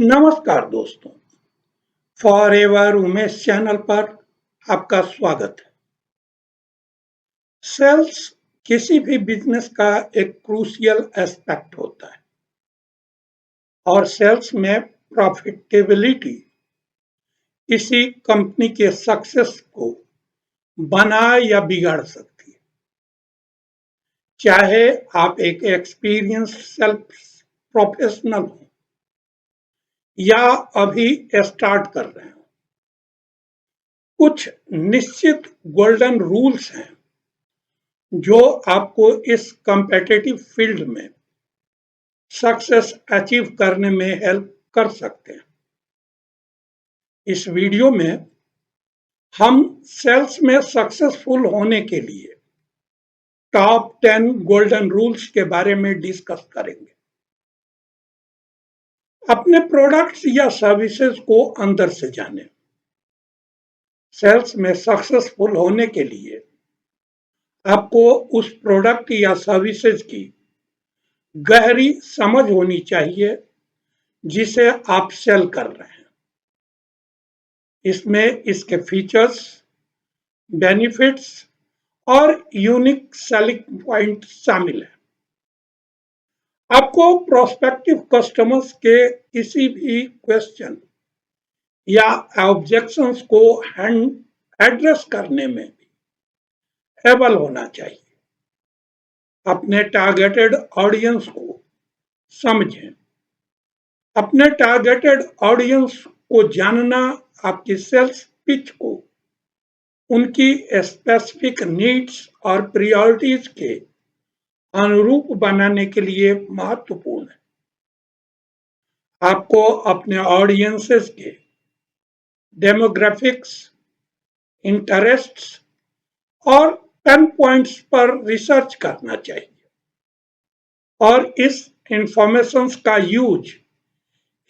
नमस्कार दोस्तों, forever Umesh channel पर आपका स्वागत है। सेल्स किसी भी बिजनेस का एक क्रूशियल एस्पेक्ट होता है और सेल्स में प्रॉफिटेबिलिटी किसी कंपनी के सक्सेस को बना या बिगाड़ सकती है। चाहे आप एक एक्सपीरियंस सेल्स प्रोफेशनल हो या अभी स्टार्ट कर रहे हो, कुछ निश्चित गोल्डन रूल्स हैं जो आपको इस कॉम्पिटिटिव फील्ड में सक्सेस अचीव करने में हेल्प कर सकते हैं। इस वीडियो में हम सेल्स में सक्सेसफुल होने के लिए टॉप 10 गोल्डन रूल्स के बारे में डिस्कस करेंगे। अपने प्रोडक्ट्स या सर्विसेज को अंदर से जानें। सेल्स में सक्सेसफुल होने के लिए आपको उस प्रोडक्ट या सर्विसेज की गहरी समझ होनी चाहिए जिसे आप सेल कर रहे हैं। इसमें इसके फीचर्स, बेनिफिट्स और यूनिक सेलिंग पॉइंट शामिल है। आपको प्रोस्पेक्टिव कस्टमर्स के किसी भी क्वेश्चन या ऑब्जेक्शंस को एड्रेस करने में भी एबल होना चाहिए। अपने टारगेटेड ऑडियंस को समझें। अपने टारगेटेड ऑडियंस को जानना आपकी सेल्स पिच को उनकी स्पेसिफिक नीड्स और प्रायोरिटीज के अनुरूप बनाने के लिए महत्वपूर्ण है। आपको अपने ऑडियंसेस के डेमोग्राफिक्स, इंटरेस्ट्स और पेन पॉइंट्स पर रिसर्च करना चाहिए और इस इंफॉर्मेशन का यूज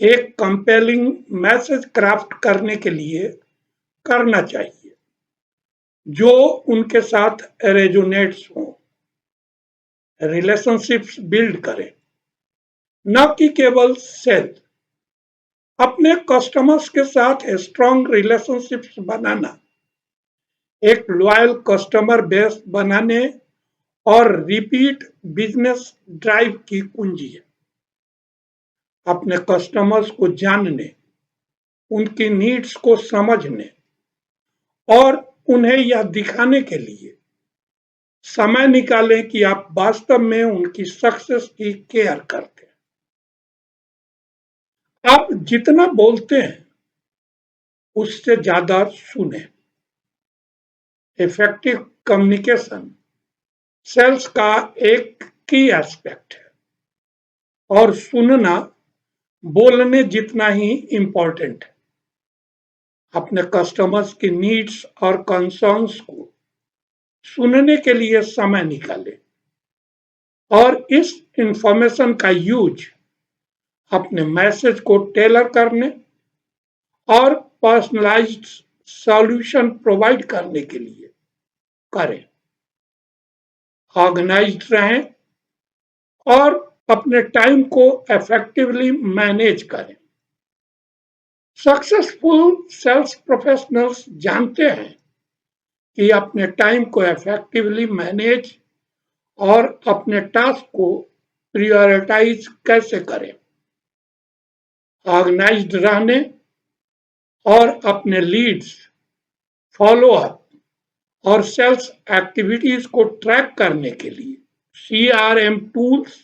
एक कंपेलिंग मैसेज क्राफ्ट करने के लिए करना चाहिए जो उनके साथ रेजोनेट्स हो, रिलेशनशिप्स बिल्ड करें, न कि केवल सेल। अपने कस्टमर्स के साथ स्ट्रॉन्ग रिलेशनशिप्स बनाना एक लॉयल कस्टमर बेस बनाने और रिपीट बिजनेस ड्राइव की कुंजी है। अपने कस्टमर्स को जानने, उनकी नीड्स को समझने और उन्हें यह दिखाने के लिए समय निकालें कि आप वास्तव में उनकी सक्सेस की केयर करते हैं। आप जितना बोलते हैं उससे ज्यादा सुने। इफेक्टिव कम्युनिकेशन सेल्स का एक की एस्पेक्ट है और सुनना बोलने जितना ही इंपॉर्टेंट है। अपने कस्टमर्स की नीड्स और कंसर्न्स को सुनने के लिए समय निकालें और इस इंफॉर्मेशन का यूज अपने मैसेज को टेलर करने और पर्सनलाइज्ड सॉल्यूशन प्रोवाइड करने के लिए करें। ऑर्गेनाइज्ड रहें और अपने टाइम को इफेक्टिवली मैनेज करें। सक्सेसफुल सेल्स प्रोफेशनल्स जानते हैं कि अपने टाइम को इफेक्टिवली मैनेज और अपने टास्क को प्रायोरिटाइज कैसे करें। ऑर्गेनाइज्ड रहने और अपने लीड्स, फॉलो अप और सेल्स एक्टिविटीज को ट्रैक करने के लिए CRM टूल्स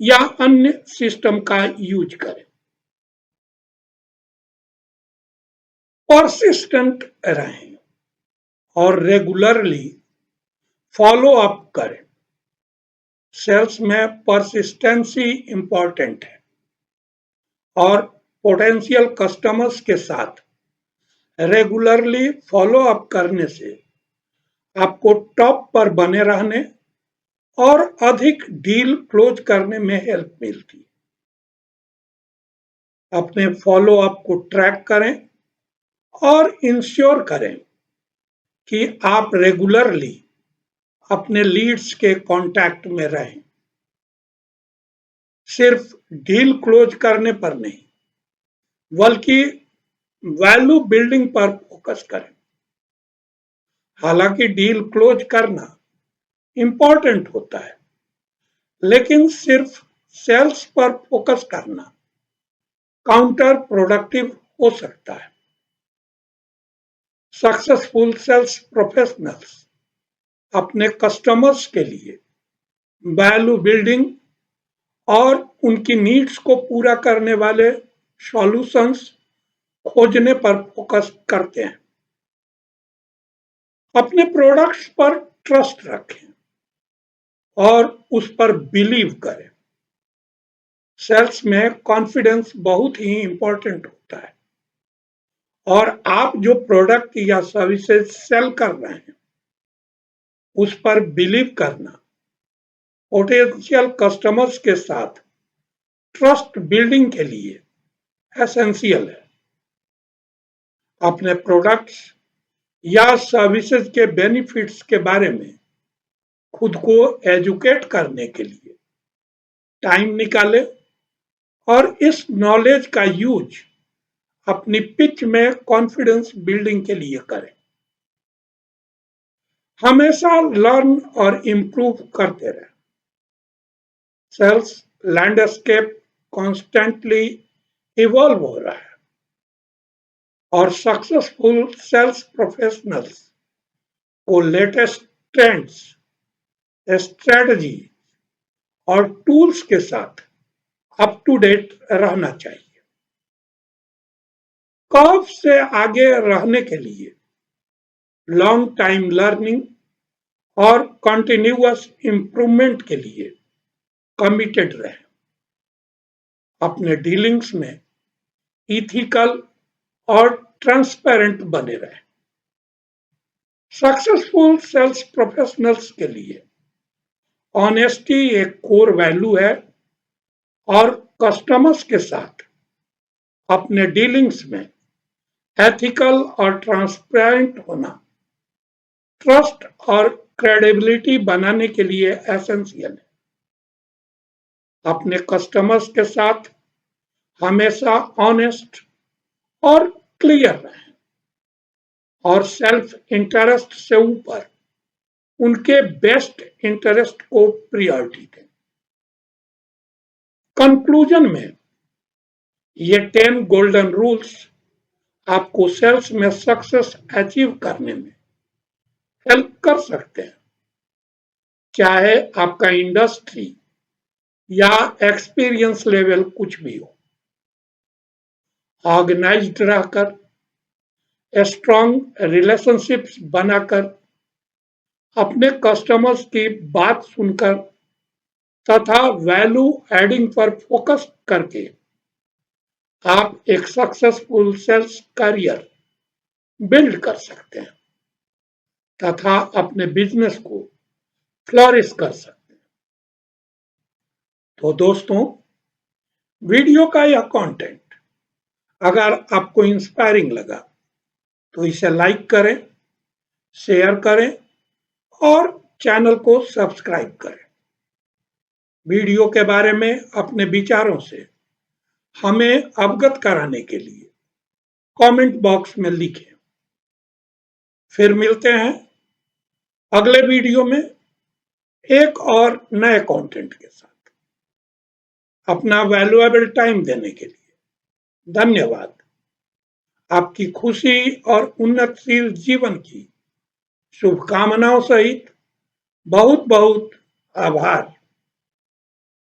या अन्य सिस्टम का यूज करें। परसिस्टेंट रहें और रेगुलरली फॉलो अप करें। सेल्स में परसिस्टेंसी इंपॉर्टेंट है और पोटेंशियल कस्टमर्स के साथ रेगुलरली फॉलो अप करने से आपको टॉप पर बने रहने और अधिक डील क्लोज करने में हेल्प मिलती है। अपने फॉलो अप को ट्रैक करें और इंश्योर करें कि आप रेगुलरली अपने लीड्स के कांटेक्ट में रहें। सिर्फ डील क्लोज करने पर नहीं, बल्कि वैल्यू बिल्डिंग पर फोकस करें। हालांकि डील क्लोज करना इंपॉर्टेंट होता है, लेकिन सिर्फ सेल्स पर फोकस करना काउंटर प्रोडक्टिव हो सकता है। सक्सेसफुल सेल्स प्रोफेशनल्स अपने कस्टमर्स के लिए वैल्यू बिल्डिंग और उनकी नीड्स को पूरा करने वाले सॉल्यूशंस खोजने पर फोकस करते हैं। अपने प्रोडक्ट्स पर ट्रस्ट रखें और उस पर बिलीव करें। सेल्स में कॉन्फिडेंस बहुत ही इंपॉर्टेंट होता है, और आप जो प्रोडक्ट या सर्विसेज सेल कर रहे हैं उस पर बिलीव करना पोटेंशियल कस्टमर्स के साथ ट्रस्ट बिल्डिंग के लिए एसेंशियल है। अपने प्रोडक्ट्स या सर्विसेज के बेनिफिट्स के बारे में खुद को एजुकेट करने के लिए टाइम निकालें और इस नॉलेज का यूज अपनी पिच में कॉन्फिडेंस बिल्डिंग के लिए करें। हमेशा लर्न और इम्प्रूव करते रहें। सेल्स लैंडस्केप कॉन्स्टेंटली इवॉल्व हो रहा है, और सक्सेसफुल सेल्स प्रोफेशनल्स को लेटेस्ट ट्रेंड्स, स्ट्रेटजी और टूल्स के साथ अप टू डेट रहना चाहिए। कर्व से आगे रहने के लिए लॉन्ग टाइम लर्निंग और कंटिन्यूअस इंप्रूवमेंट के लिए कमिटेड रहें। अपने डीलिंग्स में इथिकल और ट्रांसपेरेंट बने रहें। सक्सेसफुल सेल्स प्रोफेशनल्स के लिए ऑनेस्टी एक कोर वैल्यू है, और कस्टमर्स के साथ अपने डीलिंग्स में एथिकल और ट्रांसपेरेंट होना ट्रस्ट और क्रेडिबिलिटी बनाने के लिए एसेंशियल है। अपने कस्टमर्स के साथ हमेशा ऑनेस्ट और क्लियर रहें, और सेल्फ इंटरेस्ट से ऊपर उनके बेस्ट इंटरेस्ट को प्रायोरिटी दें। कंक्लूजन में ये 10 गोल्डन रूल्स आपको सेल्स में सक्सेस अचीव करने में हेल्प कर सकते हैं, चाहे आपका इंडस्ट्री या एक्सपीरियंस लेवल कुछ भी हो। ऑर्गेनाइज्ड रहकर, स्ट्रॉन्ग रिलेशनशिप्स बनाकर, अपने कस्टमर्स की बात सुनकर तथा वैल्यू एडिंग पर फोकस करके आप एक सक्सेसफुल सेल्स करियर बिल्ड कर सकते हैं तथा अपने बिजनेस को फ्लरिश कर सकते हैं। तो दोस्तों, वीडियो का यह कंटेंट अगर आपको इंस्पायरिंग लगा तो इसे लाइक करें, शेयर करें और चैनल को सब्सक्राइब करें। वीडियो के बारे में अपने विचारों से हमें अवगत कराने के लिए कमेंट बॉक्स में लिखें। फिर मिलते हैं अगले वीडियो में एक और नए कंटेंट के साथ। अपना वैल्यूएबल टाइम देने के लिए धन्यवाद। आपकी खुशी और उन्नतशील जीवन की शुभकामनाओं सहित बहुत बहुत आभार।